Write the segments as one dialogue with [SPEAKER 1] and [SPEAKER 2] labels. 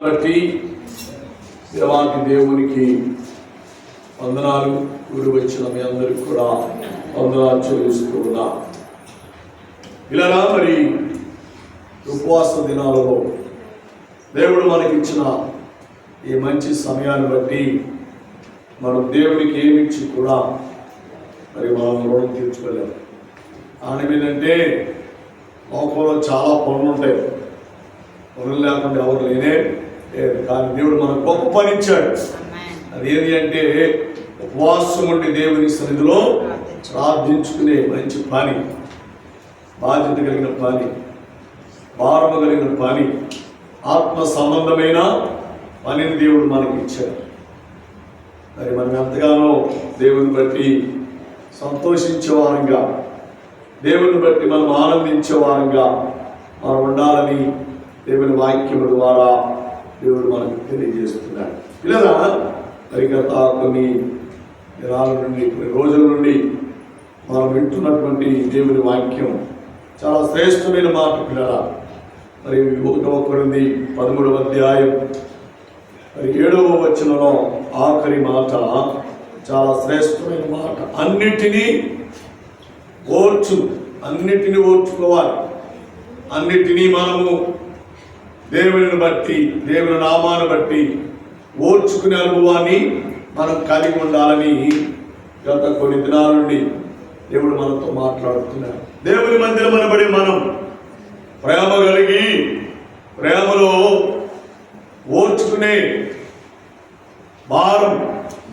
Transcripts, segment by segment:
[SPEAKER 1] బట్టి దేవాది దేవునికి వందనాలు. కూడి వచ్చిన మీ అందరికి కూడా వందనాలు చెల్లిస్తూ ఉన్నా. ఇలా మరి ఉపవాస దినాలలో దేవుడు మనకిచ్చిన ఈ మంచి సమయాన్ని బట్టి మనం దేవునికి ఏమిచ్చి కూడా మరి మనం రుణం తీర్చుకోలేము. కారణం ఏంటంటే లోకంలో చాలా పనులు ఉంటాయి. పనులు లేకుండా ఎవరు లేనే లేదు. కానీ దేవుడు మనకు గొప్ప పని ఇచ్చాడు. అది ఏది అంటే ఉపవాసం ఉండి దేవుని సన్నిధిలో ప్రార్థించుకునే మంచి పని, బాధ్యత కలిగిన పని, భారము కలిగిన పని, ఆత్మ సంబంధమైన పనిని దేవుడు మనకి ఇచ్చాడు. మరి మనం ఎంతగానో దేవుని బట్టి సంతోషించేవారంగా, దేవుని బట్టి మనం ఆనందించేవారంగా మనం ఉండాలని దేవుని వాక్యముల ద్వారా దేవుడు మనకు తెలియజేస్తున్నాడు. ఇలా మరి గత కొన్ని దినాల నుండి, కొన్ని రోజుల నుండి మనం వింటున్నటువంటి దేవుని వాక్యం చాలా శ్రేష్టమైన మాట. పిల్లరా, మరి 1 కొరింథీ 13వ అధ్యాయం మరి 7వ వచనంలో ఆఖరి మాట చాలా శ్రేష్టమైన మాట. అన్నిటినీ ఓర్చుకోవాలి. అన్నిటినీ మనము దేవుని బట్టి, దేవుని నామాన్ని బట్టి ఓర్చుకునే అనుభవాన్ని మనం కలిగి ఉండాలని గత కొన్ని దినాల నుండి దేవుడు మనతో మాట్లాడుతున్నాడు. దేవుని మందిరం అనబడి మనం ప్రేమ కలిగి, ప్రేమలో ఓర్చుకునే భారం,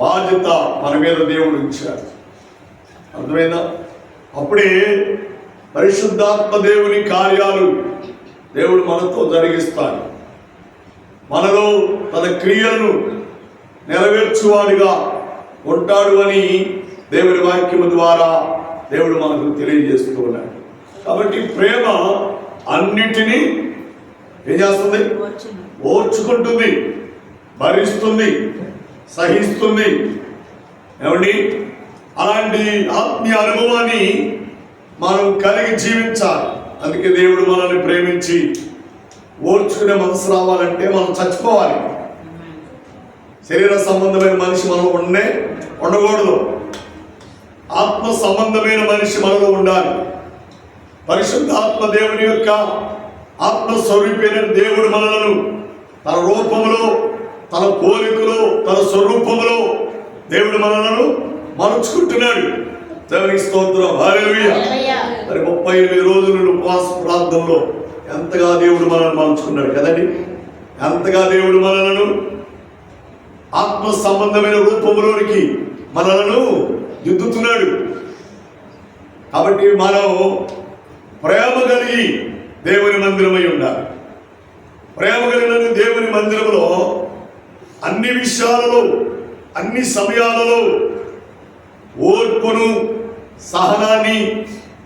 [SPEAKER 1] బాధ్యత మన మీద దేవుడు ఇచ్చాడు. అర్థమైందా? అప్పుడే పరిశుద్ధాత్మ దేవుని కార్యాలు దేవుడు మనతో జరిగిస్తాడు. మనలో తన క్రియలను నెరవేర్చువాడిగా ఉంటాడు అని దేవుని వాక్యము ద్వారా దేవుడు మనకు తెలియజేస్తూ ఉన్నాడు. కాబట్టి ప్రేమ అన్నిటినీ ఏం చేస్తుంది? ఓర్చుకుంటుంది, భరిస్తుంది, సహిస్తుంది. ఏమండి? అలాంటి ఆత్మీయ అనుభవాన్ని మనం కలిగి జీవించాలి. అందుకే దేవుడు మనల్ని ప్రేమించి ఓర్చుకునే మనసు రావాలంటే మనం చచ్చిపోవాలి. శరీర సంబంధమైన మనిషి మనలో ఉండకూడదు. ఆత్మ సంబంధమైన మనిషి మనలో ఉండాలి. పరిశుద్ధాత్మ దేవుని యొక్క ఆత్మస్వరూపైన దేవుడు మనలను తన రూపములో, తన పోలికలో, తన స్వరూపములో దేవుడు మనలను మలుచుకుంటున్నాడు. దేవునికి స్తోత్రం. హల్లెలూయా. మరి 38 రోజుల ఉపవాస ప్రార్థనలో ఎంతగా దేవుడు మనల్ని మలుచుకున్నాడు కదండి. ఎంతగా దేవుడు మనలను ఆత్మ సంబంధమైన రూపంలోనికి మనలను దిద్దుతున్నాడు. కాబట్టి మనం ప్రేమ కలిగి దేవుని మందిరమై ఉండాలి. ప్రేమ కలిగిన దేవుని మందిరంలో అన్ని విషయాలలో, అన్ని సమయాలలో ఓర్పును, సహనాన్ని,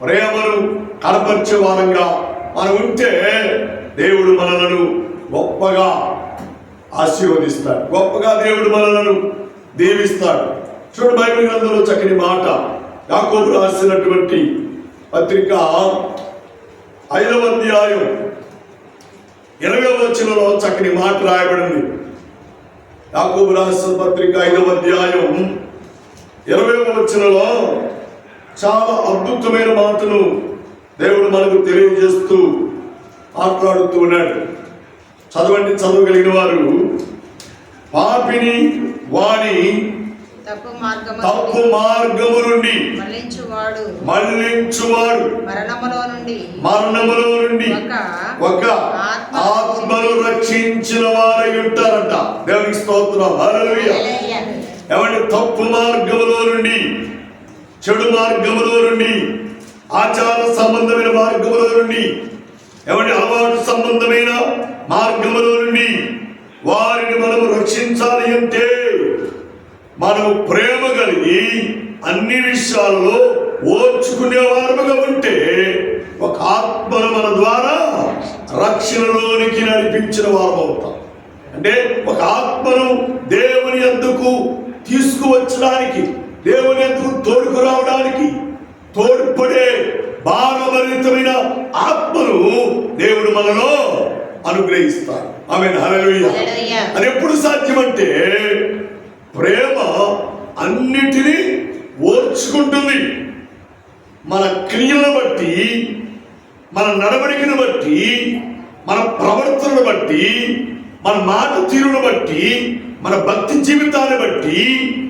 [SPEAKER 1] ప్రేమను కనపరిచే వారంగా మనం ఉంటే దేవుడు మనలను గొప్పగా ఆశీర్వదిస్తాడు. గొప్పగా దేవుడు మనలను దీవిస్తాడు. చూడు, బైబిల్ గ్రంథంలో చక్కని మాట. యాకోబు రాసినటువంటి పత్రిక 5వ అధ్యాయం 20వ వచనంలో చక్కని మాట రాయబడింది. యాకోబు రాసిన పత్రిక 5వ అధ్యాయం 20వ వచనంలో చాలా అద్భుతమైన మాటను దేవుడు మనకు తెలియజేస్తూ మాట్లాడుతూ ఉన్నాడు. చదవండి, చదవగలిగిన వారు. పాపిని వాని తప్పు మార్గము నుండి మళ్ళించువాడు మరణములో నుండి ఒక ఆత్మను రక్షించిన వారై ఉంటారంట. దేవునికి స్తోత్రం. హల్లెలూయా. ఏమంటే తప్పు మార్గములో నుండి, చెడు మార్గములో నుండి, ఆచార సంబంధమైన మార్గములో నుండి, ఏమంటే అలవాటు సంబంధమైన మార్గములో నుండి వారిని మనము రక్షించాలి అంటే మనము ప్రేమ కలిగి అన్ని విషయాలలో ఓర్చుకునే వారముగా ఉంటే ఒక ఆత్మను మన ద్వారా రక్షణలోనికి నడిపించిన వారు అవుతాం. అంటే ఒక ఆత్మను దేవుని యొద్దకు తీసుకువచ్చడానికి, దేవుని యొద్దకు తోడుకు రావడానికి తోడ్పడే భారభరితమైన ఆత్మను దేవుడు మనలో అనుగ్రహిస్తాడు. ఆమేన్, హల్లెలూయా. అది ఎప్పుడు సాధ్యమంటే ప్రేమ అన్నిటినీ ఓర్చుకుంటుంది. మన క్రియలను బట్టి, మన నడవడికను బట్టి, మన ప్రవర్తనను బట్టి, మన మాట తీరును బట్టి, మన భక్తి జీవితాన్ని బట్టి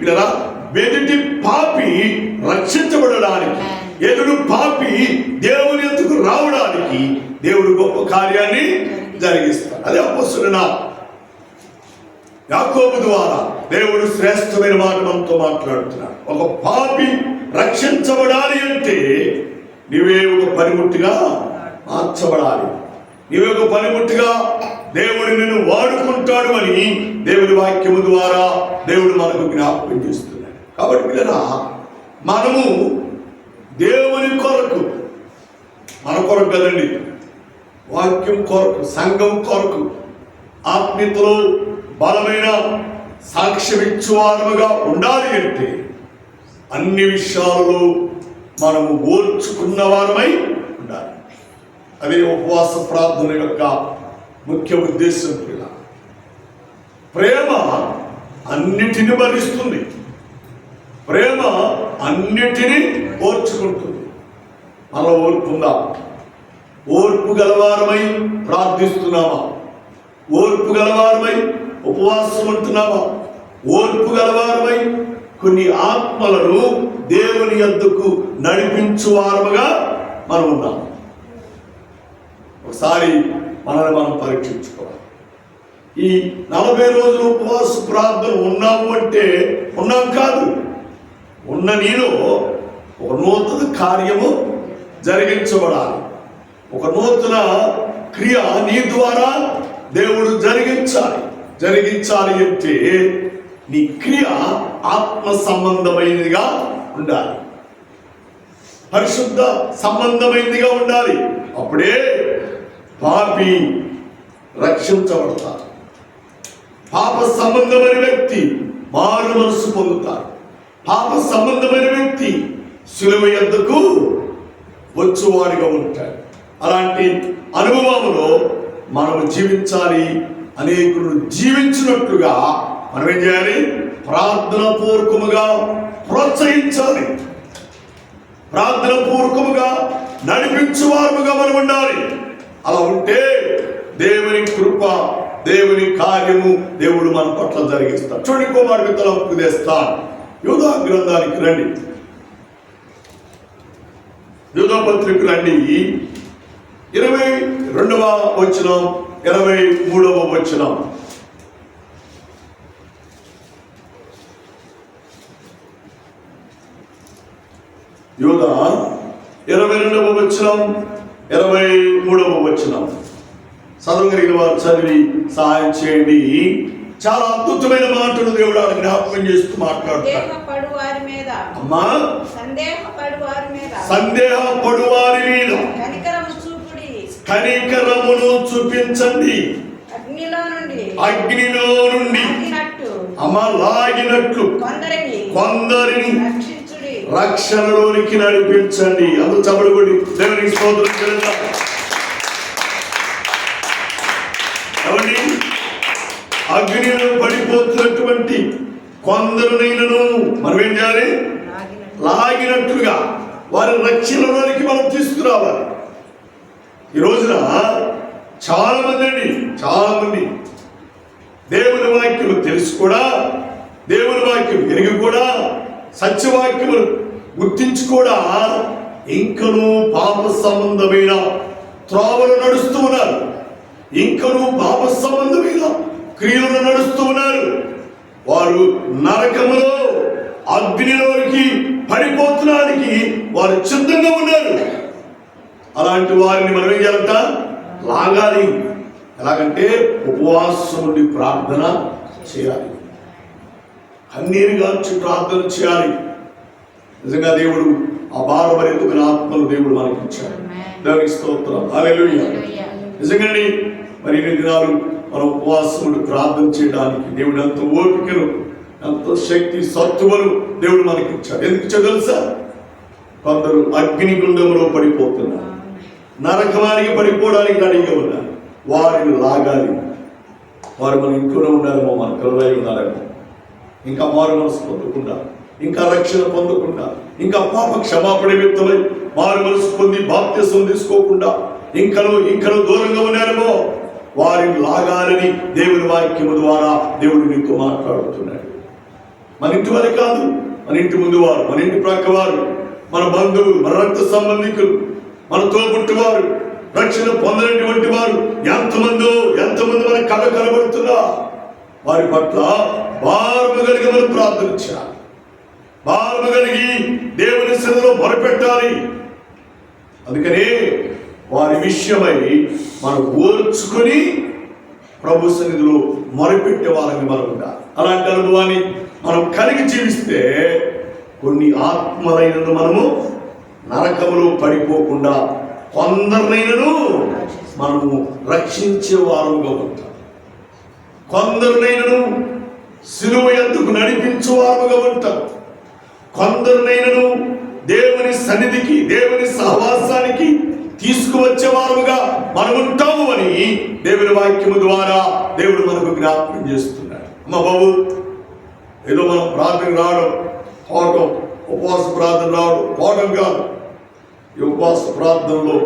[SPEAKER 1] ఇలా ఎదుటి పాపి రక్షించబడడానికి, ఎదురు పాపి దేవుని ఎదుకు రావడానికి దేవుడు గొప్ప కార్యాన్ని జరిగిస్తాడు. అదే అపోస్తలుడైన యాకోబు ద్వారా దేవుడు శ్రేష్టమైన మాట మనతో మాట్లాడుతున్నాడు. ఒక పాపి రక్షించబడాలి అంటే నీవే ఒక పనిముట్టుగా మార్చబడాలి. నీవే ఒక పనిముట్టుగా దేవుడు నిన్ను వాడుకుంటాడు అని దేవుడి వాక్యము ద్వారా దేవుడు మనకు జ్ఞాపకం చేస్తున్నాడు. కాబట్టి పిల్లరా, మనము దేవుని కొరకు, మన కొరకు కదండి, వాక్యం కొరకు, సంఘం కొరకు, ఆత్మీయతలో బలమైన సాక్ష్యం ఇచ్చేవారముగా ఉండాలి అంటే అన్ని విషయాలలో మనము ఓర్చుకున్న వారమై ఉండాలి. అదే ఉపవాస ప్రార్థన యొక్క ముఖ్య ఉద్దేశం. ప్రేమ అన్నిటిని భరిస్తుంది, ప్రేమ అన్నిటినీ ఓర్చుకుంటుంది. అలా ఓర్పుందా? ఓర్పు గలవారమై ప్రార్థిస్తున్నామా? ఓర్పు గలవారమై ఉపవాసం ఉంటున్నామా? ఓర్పు గలవారమై కొన్ని ఆత్మలను దేవుని యొద్దకు నడిపించువారముగా మనం ఉన్నాం. ఒకసారి మనల్ని మనం పరీక్షించుకోవాలి. ఈ 40 రోజులు ఉపవాస ప్రార్థన ఉన్నాము అంటే ఉన్నాం కాదు, ఉన్న నీలో ఒక నూతన కార్యము జరిగించబడాలి. ఒక నూతన క్రియ నీ ద్వారా దేవుడు జరిగించాలి అంటే నీ క్రియ ఆత్మ సంబంధమైనదిగా ఉండాలి, పరిశుద్ధ సంబంధమైనదిగా ఉండాలి. అప్పుడే పాపి రక్షించబడతారు. పాప సంబంధమైన వ్యక్తి మారు మనసు పొందుతారు. పాప సంబంధమైన వ్యక్తి సిలువ యొద్దకు వచ్చువాడిగా ఉంటాడు. అలాంటి అనుభవంలో మనము జీవించాలి. అనేకులు జీవించినట్లుగా మనం ఏం చేయాలి? ప్రార్థన పూర్వకముగా ప్రోత్సహించాలి, ప్రార్థన పూర్వకముగా నడిపించువారుగా మనం ఉండాలి. అలా ఉంటే దేవుని కృప, దేవుని కార్యము దేవుడు మన పట్ల జరిగిస్తాడు. చూడండి, కుమారుడి తలంపు తెస్తాను. యూదా గ్రంథానికి రండి, యూదా పత్రిక రండి. 22వ వచనం, 23వ వచనం. యూదా 22వ వచనం, 23వ వచనం. చదవగలిగిన వారు చదివి సహాయం చేయండి. చాలా అద్భుతమైన మాటలు దేవుడు జ్ఞాపకం చేస్తూ మాట్లాడుతాడు. అమ్మా, సందేహపడు వారి మీద కనికరమును చూపించండి. అగ్నిలో నుండి అమ్మ లాగినట్లు కొందరిని రక్షణలోనికి నడిపించండి. అందుకు చబడుబడి దేవునికి స్తోత్రం చెల్లిద్దాం. ఎవరి అగ్నిలో పడిపోతున్నటువంటి కొందరునైనను మనం ఏం చేయాలి? లాగినట్లుగా వారి రక్షణలోనికి మనం తీసుకురావాలి. ఈ రోజున చాలా మంది దేవుని వాక్యం తెలుసు కూడా, దేవుని వాక్యం ఎరిగి కూడా, సత్యవాక్యములు గుర్తించి కూడా ఇంకనూ పాప సంబంధమైన త్రోవలు నడుస్తూ ఉన్నారు, ఇంకనూ పాప సంబంధమైన క్రియలను నడుస్తూ ఉన్నారు. వారు నరకములో అగ్నిలోకి పడిపోతున్నానికి వారు సిద్ధంగా ఉన్నారు. అలాంటి వారిని మనం ఏం చేయాలంట? లాగాలి. ఎలాగంటే ఉపవాసం నుండి ప్రార్థన చేయాలి, కన్నీరు గార్చి ప్రార్థన చేయాలి. నిజంగా దేవుడు ఆ భారభరితమైన ఆత్మలు దేవుడు మనకి ఇచ్చాడు. దేవునికి స్తోత్రం, హల్లెలూయా. నిజంగానే మరి ఇన్ని దినాలు మనం ఉపవాసం నుండి ప్రార్థన చేయడానికి దేవుడు ఎంతో ఓపికను, ఎంతో శక్తి, సత్తువను దేవుడు మనకి ఇచ్చాడు. ఎందుకు తెలుసా? కొందరు అగ్నిగుండంలో పడిపోతున్నారు, నరకానికి పడిపోవడానికి రెడీగా ఉన్నారు. వారిని లాగాలి, వారు మన ఇంట్లోనే ఉన్నారేమో, మన పిల్లలై ఉన్నారేమో, ఇంకా మారు మనసు పొందకుండా, ఇంకా రక్షణ పొందకుండా, ఇంకా పాప క్షమాపణ వ్యక్తులై మారు మనసు పొంది బాప్తిసం తీసుకోకుండా ఇంకను దూరంగా ఉన్నారేమో. వారిని లాగాలని దేవుని వాక్యము ద్వారా దేవుడు నీతో మాట్లాడుతున్నాడు. మన ఇంటి వారి కాదు, మన ఇంటి ముందు వారు, మన ఇంటి ప్రక్క వారు, మన బంధువులు, మన రక్త సంబంధికులు, మన తోబుట్టువారు, రక్షణ పొందినటువంటి వారు ఎంతమంది మన కళ కనబడుతున్నా వారి పట్ల భారము కలిగి మనం ప్రార్థన చేయాలి. భారము కలిగి దేవుని సన్నిధిలో మొరపెట్టాలి. అందుకనే వారి విషయమై మనం ఓర్చుకొని ప్రభు సన్నిధిలో మొరపెట్టే వాళ్ళని మనం ఉండాలి. అలాంటి అనుభవాన్ని మనం కలిగి జీవిస్తే కొన్ని ఆత్మలైనను మనము నరకములో పడిపోకుండా కొందరినైనను మనము రక్షించే వారముగా ఉంటాం. కొందరినైనను సిలువ యందుకు నడిపించే వారముగా ఉంటాం. కొందరినైనను దేవుని సన్నిధికి, దేవుని సహవాసానికి తీసుకువచ్చే వారముగా మనం ఉంటాము అని దేవుని వాక్యము ద్వారా దేవుడు మనకు జ్ఞాపకం చేస్తున్నాడు. అమ్మ బాబు, ఏదో మనం ప్రార్థన రావడం పోవటం, ఉపవాస ప్రార్థన రావడం పోవడం కాదు. ఈ ఉపవాస ప్రార్థనలో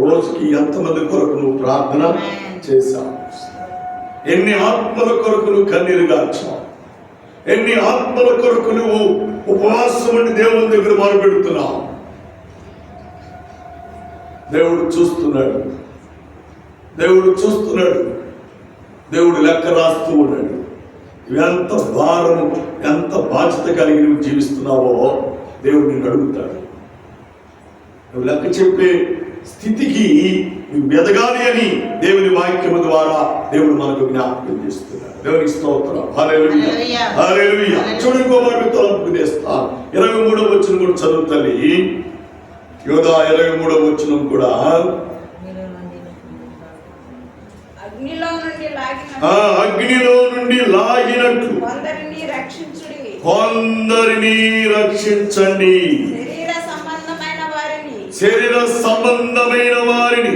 [SPEAKER 1] రోజుకి ఎంతమంది కొరకు నువ్వు ప్రార్థన చేశావు? ఎన్ని ఆత్మల కొరకు నువ్వు కన్నీరు గార్చావు? ఎన్ని ఆత్మల కొరకు నువ్వు ఉపవాసం ఉండి దేవుని దగ్గర మొరపెడుతున్నావు? దేవుడు చూస్తున్నాడు. దేవుడు లెక్క రాస్తూ ఉన్నాడు. ఎంత భారము, ఎంత బాధ్యత కలిగి నువ్వు జీవిస్తున్నావో దేవుడు నిన్ను అడుగుతాడు. నువ్వు లెక్క చెప్పే స్థితికి నువ్వు ఎదగాలి అని దేవుని వాక్యము ద్వారా దేవుడు మనకు జ్ఞాపకం చేస్తున్నాడు. దేవునికి స్తోత్రం. హల్లెలూయా, హల్లెలూయా. చూడండి, ఇంకోటి తలంపుకు తెస్తాను. 23వ వచనం కూడా చదువు తల్లి. యోధా 23వ వచనం కూడా అగ్నిలో నుండి లాగినట్లు కొందరిని రక్షించండి. శరీర సంబంధమైన వారిని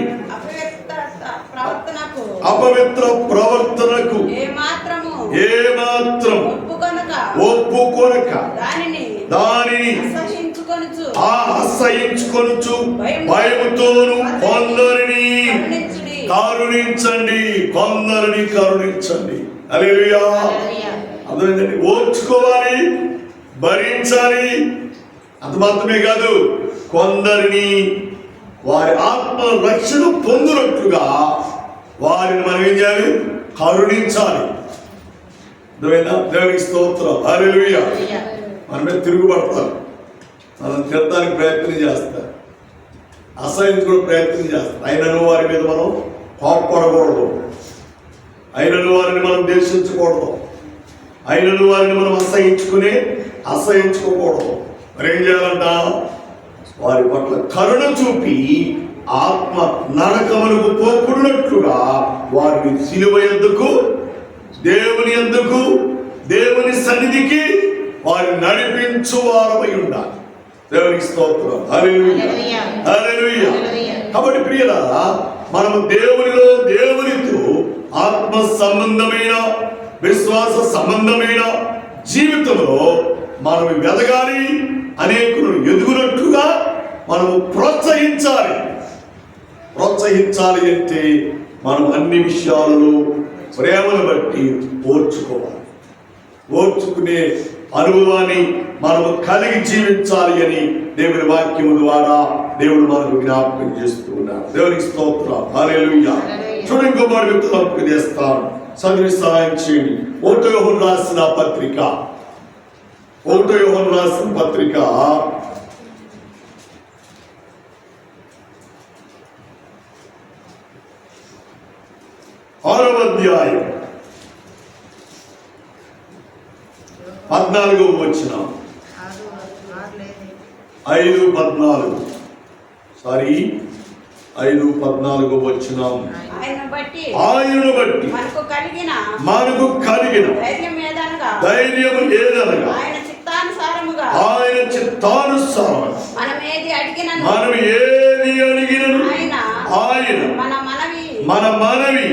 [SPEAKER 1] అపవిత్ర ప్రవర్తనకు ఏమాత్రం ఒప్పుకొనక దానిని అసహించుకొనుచు భయముతోను కొందరిని కరుణించండి. హల్లెలూయా. అర్థమైందండి? ఓర్చుకోవాలి, భరించాలి. అంత మాత్రమే కాదు, కొందరిని వారి ఆత్మ రక్షణ పొందినట్లుగా వారిని మనం ఏం చేయాలి? కరుణించాలి. దేవునికి స్తోత్రం. హల్లెలూయా. మన మీద తిరుగుబడతారు, మనం తినడానికి ప్రయత్నం చేస్తారు, అసహించుకునే ప్రయత్నం చేస్తారు. అయినను వారి మీద మనం కోపపడకూడదు, అయినను వారిని మనం ద్వేషించకూడదు, అయినను వారిని మనం అసహించుకోకూడదు. మరి ఏం చేయాలంట? వారి పట్ల కరుణ చూపి ఆత్మ నరకములకు పోకున్నట్లుగా వారిని సిలువ యందుకు, దేవుని సన్నిధికి వారిని నడిపించు వారమై ఉండాలి. దేవునికి స్తోత్రం. హల్లెలూయా, హల్లెలూయా. కాబట్టి ప్రియులారా, మనము దేవునితో ఆత్మ సంబంధమైన, విశ్వాస సంబంధమైన జీవితంలో మనం ఎదగాలి. అనేకులు ఎదుగునట్లుగా మనము ప్రోత్సహించాలి అంటే మనం అన్ని విషయాలలో ప్రేమను బట్టి ఓర్చుకునే అనుభవాన్ని మనము కలిగి జీవించాలి అని దేవుని వాక్యము ద్వారా దేవుడు మనకు జ్ఞాపకం చేస్తూ ఉన్నాడు. దేవునికి స్తోత్రం. హల్లెలూయా. చూడండి, ఇంకో మాట వ్యక్తులకు చేస్తాను, చదివి సహాయం చేయండి. 1 యోహాను రాసిన పత్రిక 6వ అధ్యాయం 14వ వచనం. 5:14 వచనం. ఆయనను బట్టి మనకు కలిగిన ధైర్యం ఏదనగా ఆయన చిత్తానుసారముగా మనం ఏది అడిగినను ఆయన మన మనవి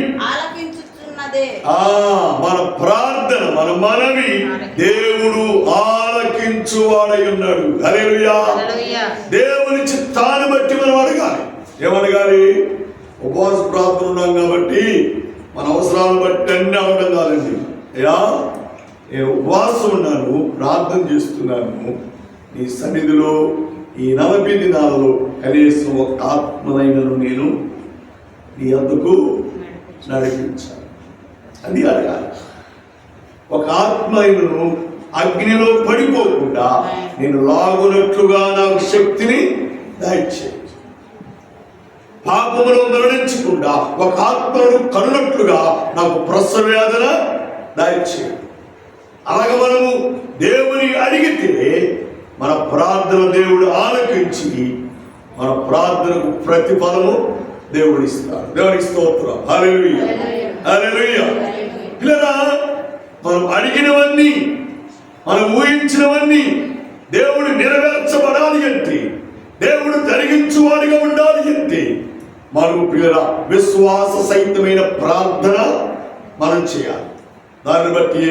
[SPEAKER 1] మన ప్రార్థన, మన మనవి దేవుడు ఆలకించువాడై ఉన్నాడు. హల్లెలూయా. దేవుని చిత్తాన్ని బట్టి మనం అడగాలి. ఏమడగాలి? ఉపవాస ప్రార్థన ఉన్నాం కాబట్టి మన అవసరాలను బట్టి అన్ని అడగడం కాదండి. అయ్యా, నేను ఉపవాసం ఉన్నాను, ప్రార్థన చేస్తున్నాను, నీ సన్నిధిలో ఈ 40 దినాలలో కనీసం ఒక ఆత్మనైనను నేను నీ వద్దకు నడిపించాను. అది అడగాలి. ఒక ఆత్మనైనను అగ్నిలో పడిపోకుండా నేను లాగునట్లుగా నాకు శక్తిని దయచేయి. పాపములో మరణించకుండా ఒక ఆత్మను కనునట్లుగా నాకు ప్రసవ వేదన దయచేయి. అలాగే మనము దేవుని అడిగితే మన ప్రార్థన దేవుడు ఆలకించి మన ప్రార్థనకు ప్రతిఫలము దేవుడు ఇస్తాడు. దేవునికి స్తోత్రం. హల్లెలూయా, హల్లెలూయా. పిల్లరా, మనం అడిగినవన్నీ, మనం ఊహించినవన్నీ దేవుడు నెరవేర్చబడాలి అంటే, దేవుడు జరిగించువాడిగా ఉండాలి అంటే మనకు పిల్లరా విశ్వాస సహితమైన ప్రార్థన మనం చేయాలి. దాన్ని బట్టి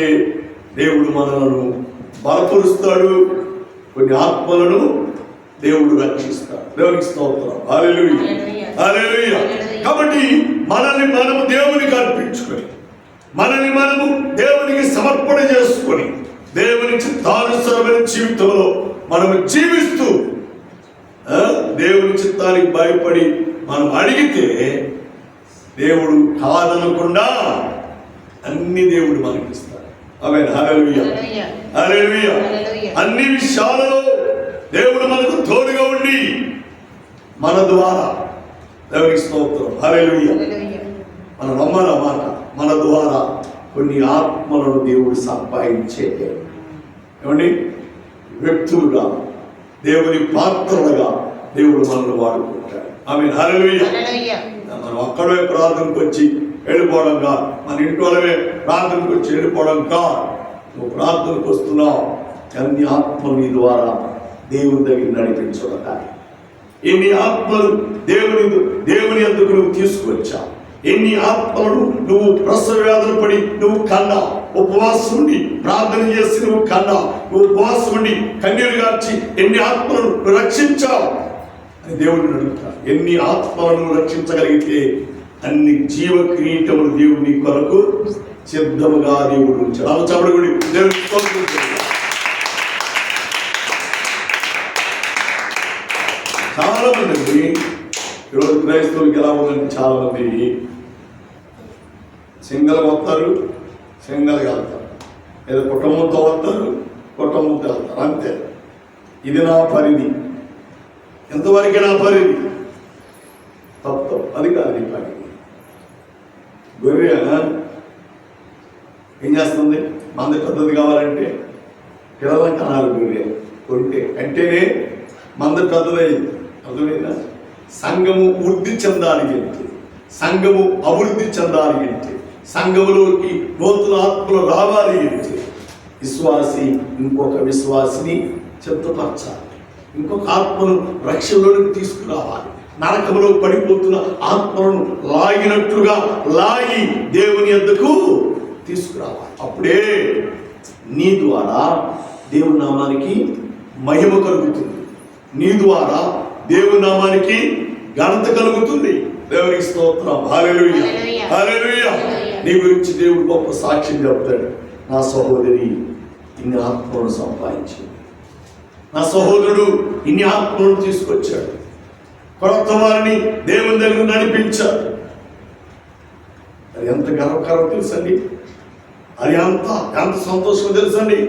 [SPEAKER 1] దేవుడు మనలను బలపరుస్తాడు, కొన్ని ఆత్మలను దేవుడు రక్షిస్తాడు. దేవునికి స్తోత్రం. హల్లెలూయా, హల్లెలూయా. కాబట్టి మనల్ని మనము దేవునికి అర్పించుకొని, మనల్ని మనము దేవునికి సమర్పణ చేసుకొని, దేవుని చిత్తానుసారమైన జీవితంలో మనము జీవిస్తూ దేవుని చిత్తానికి భయపడి మనం అడిగితే దేవుడు కాదనకుండా అన్ని దేవుడు మనకిస్తాడు. ఆమేన్. హల్లెలూయా, హల్లెలూయా. అన్ని విషయాలలో దేవుడు మనకు తోడుగా ఉండి మన ద్వారా, దేవునికి స్తోత్రం. హల్లెలూయా. మనం నమ్మాల మాట, మన ద్వారా కొన్ని ఆత్మలను దేవుడు సంపాదించే ఏమండి వ్యక్తులుగా, దేవుని పాత్రలుగా దేవుడు మనల్ని వాడుకుంటాడు. ఆమేన్. హల్లెలూయా. మనం అక్కడే ప్రార్థనకు వచ్చి వెళ్ళిపోవడం కాదు, మన ఇంటి వాళ్ళమే ప్రార్థనకు వచ్చి వెళ్ళిపోవడం కాదు. నువ్వు ప్రార్థనకు వస్తున్నావు, అన్ని ఆత్మలు నీ ద్వారా దేవుని దగ్గర నడిపించబడ్డాయి. ఎన్ని ఆత్మలు దేవుని ఎందుకు నువ్వు తీసుకొచ్చావు, ఎన్ని ఆత్మలను నువ్వు ప్రసవ వేదన పడి నువ్వు కన్నా, ఉపవాసం ఉండి ప్రార్థన చేసి నువ్వు కన్నా, నువ్వు ఉపవాసం ఉండి కన్నీరు గార్చి ఎన్ని ఆత్మలను రక్షించావు అని దేవుడిని అడుగుతాడు. ఎన్ని ఆత్మలను రక్షించగలిగితే అన్ని జీవ కిరీటములు దేవుని కొరకు సిద్ధముగా దేవుడు ఉంచాడు. చబడుగుడి దేవుని చాలా మంది ఈరోజు క్రైస్తవులకి ఎలా ఉందంటే, చాలా మంది సింగల్ వస్తారు, సింగల్గా వెళ్తారు, ఏదో కుటుంబంతో వస్తారు, కుటుంబంతో వెళ్తారు, అంతే. ఇది నా పరిధి, ఎంతవరకు నా పరిధి, తప్పు. అది కాదు నీ పరిధి. గొర్రె ఏం చేస్తుంది? మంద పెద్దది కావాలంటే పిల్లల కనాలి. గొర్రె కొంటే అంటేనే మంద పెద్దదైంది. అర్థమైందా? సంఘము వృద్ధి చెందాలి అంటే, సంఘము అభివృద్ధి చెందాలి అంటే, సంఘములోకి నూతన ఆత్మలు రావాలి అంటే విశ్వాసి ఇంకొక విశ్వాసిని చెత్తపరచాలి, ఇంకొక ఆత్మను రక్షణలోకి తీసుకురావాలి. నరకములో పడిపోతున్న ఆత్మలను లాగినట్లుగా లాగి దేవుని యొద్దకు తీసుకురావాలి. అప్పుడే నీ ద్వారా దేవుని నామానికి మహిమ కలుగుతుంది, నీ ద్వారా దేవుని నామానికి ఘనత కలుగుతుంది. దేవునికి స్తోత్రం. హల్లెలూయా, హల్లెలూయా. నీ గురించి దేవుడు గొప్ప సాక్ష్యం చెప్తాడు. నా సహోదరి ఇన్ని ఆత్మలను సంపాదించింది, నా సహోదరుడు ఇన్ని ఆత్మలను తీసుకొచ్చాడు, కొత్త వారిని దేవుని దగ్గర నడిపించాడు. అది ఎంత గర్వకారం తెలుసండి, అది ఎంత సంతోషం తెలుసండి.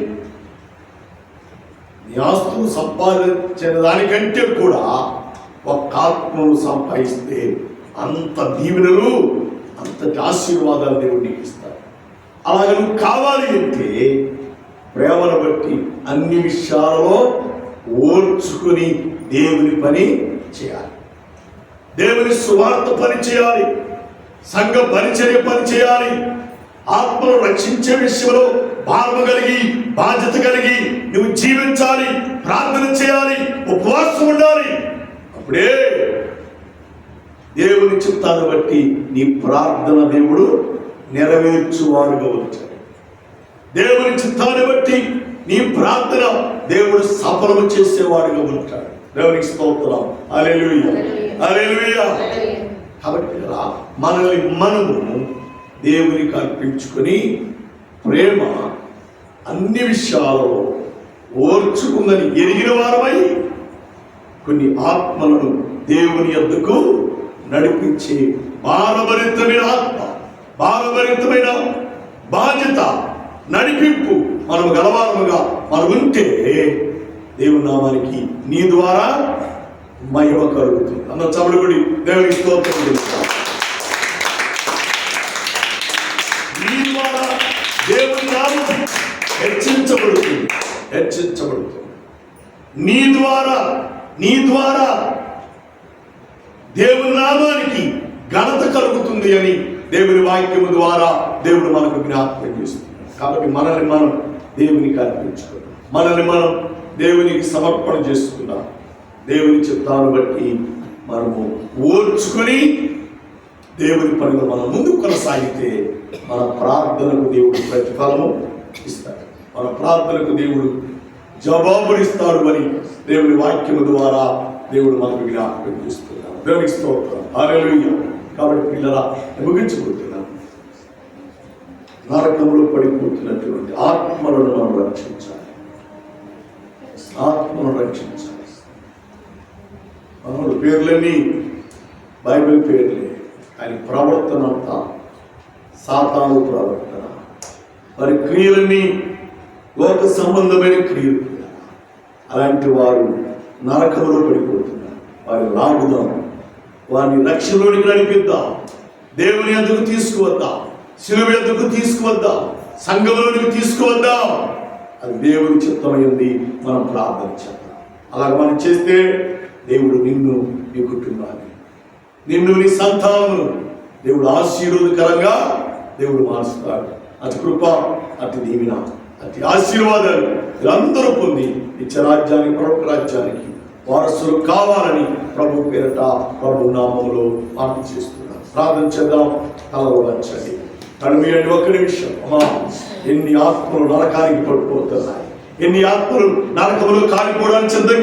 [SPEAKER 1] నీ ఆస్తులు సంపాదించిన దానికంటే కూడా ఒక ఆత్మను సంపాదిస్తే అంత దీవెనలు, అంతటి ఆశీర్వాదాలు దేవుడు నీకు ఇస్తాడు. అలాగే నువ్వు కావాలి అంటే ప్రేమను బట్టి అన్ని విషయాలలో ఓర్చుకుని దేవుని పని చేయాలి, దేవుని సువార్త పని చేయాలి, సంఘ పరిచర్య పని చేయాలి, ఆత్మను రక్షించే విషయంలో భారమ కలిగి బాధ్యత కలిగి నువ్వు జీవించాలి, ప్రార్థన చేయాలి, ఉపవాసం ఉండాలి. అప్పుడే దేవుని చిత్తాన్ని బట్టి నీ ప్రార్థన దేవుడు నెరవేర్చువారుగా ఉంటాడు. దేవుని చిత్తాన్ని బట్టి నీ ప్రార్థన దేవుడు సఫలము చేసేవాడుగా ఉంటాడు. దేవునికి స్తోత్రం. హల్లెలూయా, హల్లెలూయా. కాబట్టి మనల్ని మనము దేవునికి అర్పించుకొని ప్రేమ అన్ని విషయాలలో ఓర్చుకుందని ఎరిగిన వారమై కొన్ని ఆత్మలను దేవుని యొద్దకు నడిపించే భారభరితమైన ఆత్మ, భారభరితమైన బాధ్యత, నడిపింపు మనం గలవారముగా మనం ఉంటే దేవుని నామానికి నీ ద్వారా మహిమ కలుగుతుంది. అన్న చబడుగుడి దేవునికి స్తోత్రం. నీ ద్వారా దేవుని నామం హెచ్చించబడుతుంది, హెచ్చించబడుతుంది. నీ ద్వారా దేవుని నామానికి ఘనత కలుగుతుంది అని దేవుని వాక్యము ద్వారా దేవుడు మనకు జ్ఞాపకం చేస్తుంది. కాబట్టి మనల్ని మనం దేవునికి అర్పించుకున్నాం, మనల్ని మనం దేవునికి సమర్పణ చేసుకున్నాం. దేవుని చిత్తాన్ని బట్టి మనము ఓర్చుకొని దేవుని పనిలో మనం ముందుకు కొనసాగితే మన ప్రార్థనకు దేవుడు ప్రతిఫలము ఇస్తాడు, మన ప్రార్థనకు దేవుడు జవాబునిస్తాడు అని దేవుని వాక్యము ద్వారా దేవుడు మనకు జ్ఞాపకం చేస్తున్నాడు. దేవునికి స్తోత్రం. హల్లెలూయా. కాబట్టి పిల్లరా, ముగించుకుంటున్నాను. నరకంలో పడిపోతున్నటువంటి ఆత్మలను మనం రక్షించాలి, ఆత్మను రక్షించాలి. మనోడు పేర్లన్నీ బైబిల్ పేర్లే, ఆయన ప్రవర్తన అంతా సాతాను ప్రవర్తన. వారి క్రియలన్నీ లోక సంబంధమైన క్రియలు. అలాంటి వారు నరకంలో పడిపోతున్నారు. వారి లాగుదాం, వారిని రక్షణలోనికి నడిపిద్దాం, దేవుని ఎద్దుకు తీసుకువద్దాం, శిలువ ఎద్దుకు తీసుకువద్దాం, సంఘంలోనికి తీసుకువద్దాం. అది దేవుని చిత్తమైంది. మనం ప్రార్థన చేద్దాం. అలాగ మనం చేస్తే దేవుడు నిన్ను, నీ కుటుంబాన్ని, నిన్ను, నీ సంతానమును దేవుడు ఆశీర్వాదకరంగా దేవుడు మారుస్తాడు. అతి కృప, అతి దీవెన, అతి ఆశీర్వాదాలు వీరందరూ పొంది నిత్యరాజ్యానికి, పరలోక రాజ్యానికి వారసులు కావాలని ప్రభు పేరట ప్రభు నామములో మనం చేస్తున్నాం. ప్రార్థన చేద్దాం. తలలో వంచండి, తడిమియండి. ఒక్క నిమిషం. అమ్మా, ఎన్ని ఆత్మలు నరకానికి పడిపోతున్నాయి, ఎన్ని ఆత్మలు నరకములు కాలిపోవడానికి సిద్ధంగా